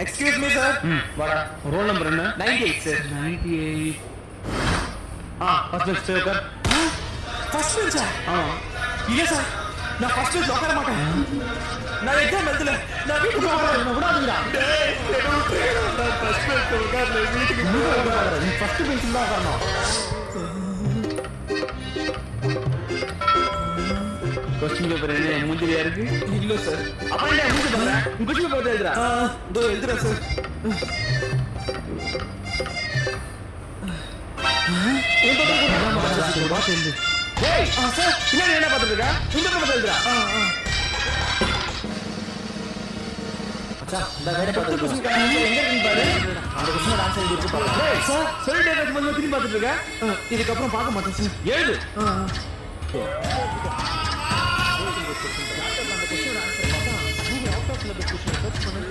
Excuse me sir. வாடா. Roll number என்ன? 98 sir. 98. First bench உட்கார். ஃபர்ஸ்ட் பெஞ்சா? இல்ல சார், நான் ஃபர்ஸ்ட் பெஞ்ச் உட்கார மாட்டேன். நான் எக்ஸாம் எழுதல, நான் வீட்டுக்கு போறேன். என்ன விடாதீங்கடா. நான் ஃபர்ஸ்ட் பெஞ்ச் உட்காரல, வீட்டுக்கு போறேன். நீ ஃபர்ஸ்ட் பெஞ்சில் தான் உட்காரணும். கொஸ்டின் பேப்பர் என்ன மூஞ்சிலியா இருக்கு? இல்ல சார். அப்ப என்ன மூஞ்சி பாருங்க. உங்க கொஸ்டின் பேப்பர் எழுதுறா. இதோ எழுதுறேன் சார். ஏய் சார், பின்னாடி என்ன பார்த்துட்டு இருக்க? இந்த பக்கம் எழுதுறா. அச்சா, இந்த வேற பத்து क्वेश्चन எங்க இருக்குன்னு பாரு. அந்த क्वेश्चन ஆன்சர் எழுதி இருக்கு பாரு. ஏய் சார், சொல்லிட்டே இருக்கும்போது திரும்பி பார்த்துட்டு இருக்க? இதுக்கு அப்புறம் பார்க்க மாட்டேன் சார். எழுது. அந்த क्वेश्चन ஆன்சர் பார்த்தா Google out of syllabus question search பண்ணு.